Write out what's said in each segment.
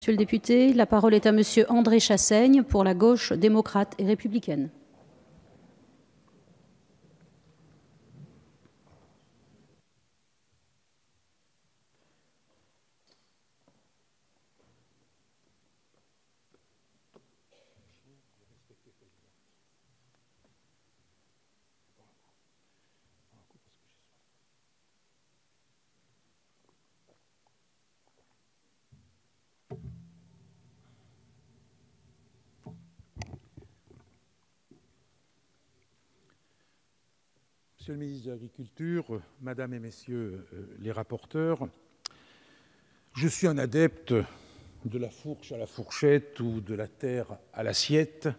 Monsieur le député, la parole est à monsieur André Chassaigne pour la gauche démocrate et républicaine. Monsieur le ministre de l'Agriculture, Madame et Messieurs les rapporteurs, je suis un adepte de la fourche à la fourchette ou de la terre à l'assiette.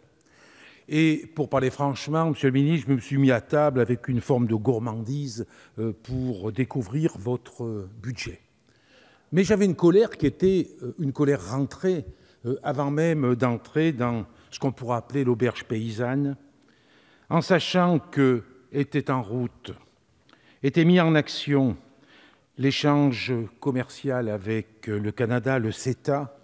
Et pour parler franchement, Monsieur le ministre, je me suis mis à table avec une forme de gourmandise pour découvrir votre budget. Mais j'avais une colère qui était une colère rentrée avant même d'entrer dans ce qu'on pourrait appeler l'auberge paysanne, en sachant que était en route, était mis en action l'échange commercial avec le Canada, le CETA,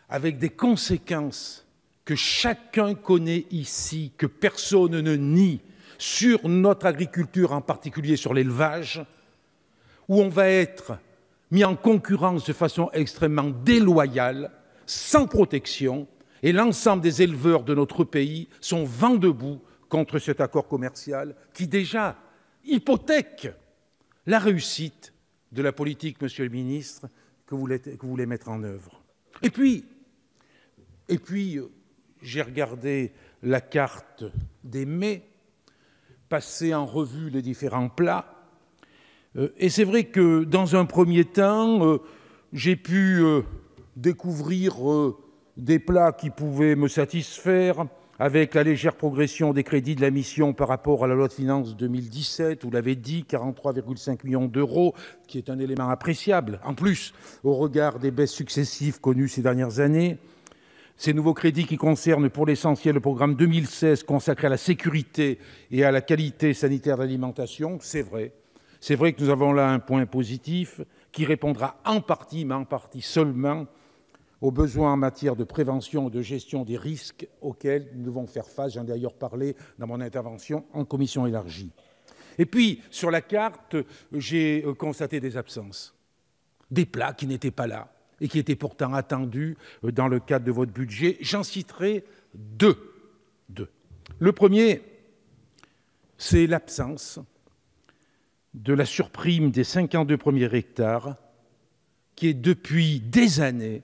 avec des conséquences que chacun connaît ici, que personne ne nie, sur notre agriculture, en particulier sur l'élevage, où on va être mis en concurrence de façon extrêmement déloyale, sans protection, et l'ensemble des éleveurs de notre pays sont vent debout contre cet accord commercial qui déjà hypothèque la réussite de la politique, Monsieur le ministre, que vous voulez mettre en œuvre. Et puis j'ai regardé la carte des mets, passé en revue les différents plats, et c'est vrai que dans un premier temps, j'ai pu découvrir des plats qui pouvaient me satisfaire, avec la légère progression des crédits de la mission par rapport à la loi de finances 2017, vous l'avez dit, 43,5 millions d'euros, qui est un élément appréciable, en plus, au regard des baisses successives connues ces dernières années. Ces nouveaux crédits qui concernent pour l'essentiel le programme 2016 consacré à la sécurité et à la qualité sanitaire de l'alimentation, c'est vrai. C'est vrai que nous avons là un point positif qui répondra en partie, mais en partie seulement, aux besoins en matière de prévention et de gestion des risques auxquels nous devons faire face. J'en ai d'ailleurs parlé dans mon intervention en commission élargie. Et puis, sur la carte, j'ai constaté des absences, des plats qui n'étaient pas là et qui étaient pourtant attendus dans le cadre de votre budget. J'en citerai deux. Le premier, c'est l'absence de la surprime des 52 premiers hectares, qui est depuis des années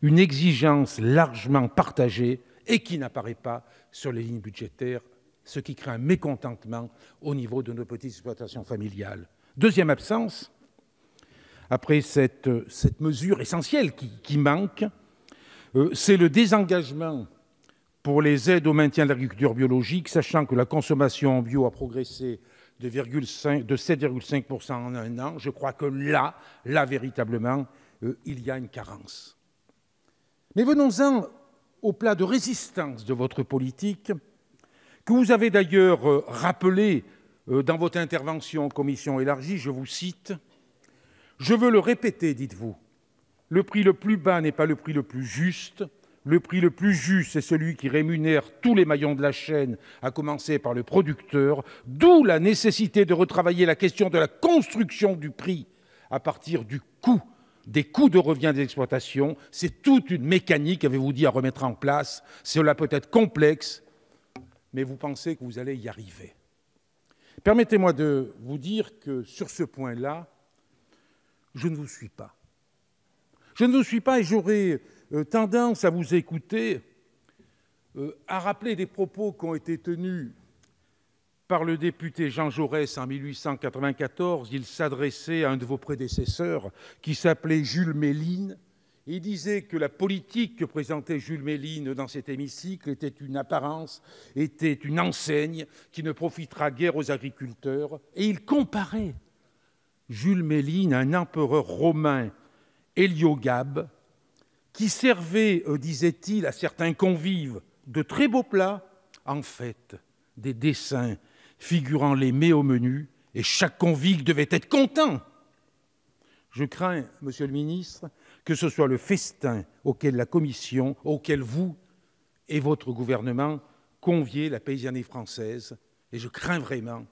une exigence largement partagée et qui n'apparaît pas sur les lignes budgétaires, ce qui crée un mécontentement au niveau de nos petites exploitations familiales. Deuxième absence, après cette mesure essentielle qui manque, c'est le désengagement pour les aides au maintien de l'agriculture biologique, sachant que la consommation en bio a progressé de 7,5% en un an. Je crois que là véritablement, il y a une carence. Mais venons-en au plat de résistance de votre politique, que vous avez d'ailleurs rappelé dans votre intervention en commission élargie, je vous cite, « Je veux le répéter, dites-vous, le prix le plus bas n'est pas le prix le plus juste, le prix le plus juste, c'est celui qui rémunère tous les maillons de la chaîne, à commencer par le producteur, d'où la nécessité de retravailler la question de la construction du prix à partir du coût, des coûts de revient des exploitations. C'est toute une mécanique, avez-vous dit, à remettre en place. Cela peut être complexe, mais vous pensez que vous allez y arriver. Permettez-moi de vous dire que sur ce point-là, je ne vous suis pas. Je ne vous suis pas et j'aurais tendance à vous écouter, à rappeler des propos qui ont été tenus par le député Jean Jaurès en 1894. Il s'adressait à un de vos prédécesseurs qui s'appelait Jules Méline. Il disait que la politique que présentait Jules Méline dans cet hémicycle était une apparence, était une enseigne qui ne profitera guère aux agriculteurs. Et il comparait Jules Méline à un empereur romain, Héliogabe, qui servait, disait-il, à certains convives de très beaux plats, en fait, des dessins figurant les mets au menu, et chaque convive devait être content. Je crains, Monsieur le ministre, que ce soit le festin auquel la Commission, auquel vous et votre gouvernement conviez la paysannerie française. Et je crains vraiment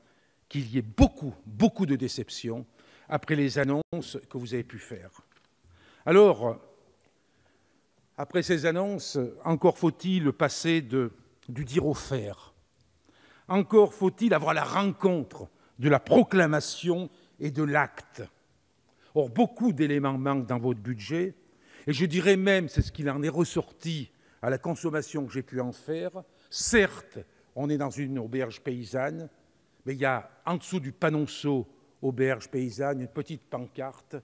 qu'il y ait beaucoup de déceptions après les annonces que vous avez pu faire. Alors, après ces annonces, encore faut-il passer du dire au faire. Encore faut-il avoir la rencontre de la proclamation et de l'acte. Or, beaucoup d'éléments manquent dans votre budget, et je dirais même, c'est ce qu'il en est ressorti à la consommation que j'ai pu en faire. Certes, on est dans une auberge paysanne, mais il y a en dessous du panonceau auberge paysanne une petite pancarte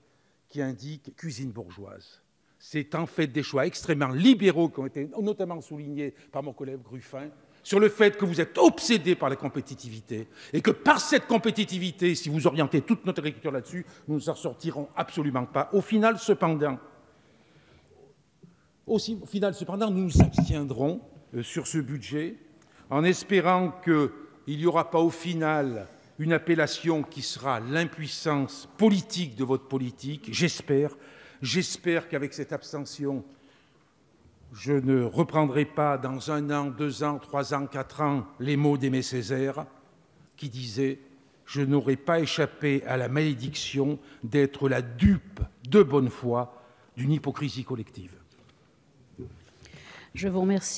qui indique cuisine bourgeoise. C'est en fait des choix extrêmement libéraux qui ont été notamment soulignés par mon collègue Ruffin sur le fait que vous êtes obsédés par la compétitivité et que par cette compétitivité, si vous orientez toute notre agriculture là-dessus, nous ne nous en sortirons absolument pas. Au final, cependant, nous nous abstiendrons sur ce budget en espérant qu'il n'y aura pas au final une appellation qui sera l'impuissance politique de votre politique. J'espère qu'avec cette abstention, je ne reprendrai pas dans 1 an, 2 ans, 3 ans, 4 ans les mots d'Aimé Césaire qui disait « Je n'aurais pas échappé à la malédiction d'être la dupe de bonne foi d'une hypocrisie collective ». Je vous remercie.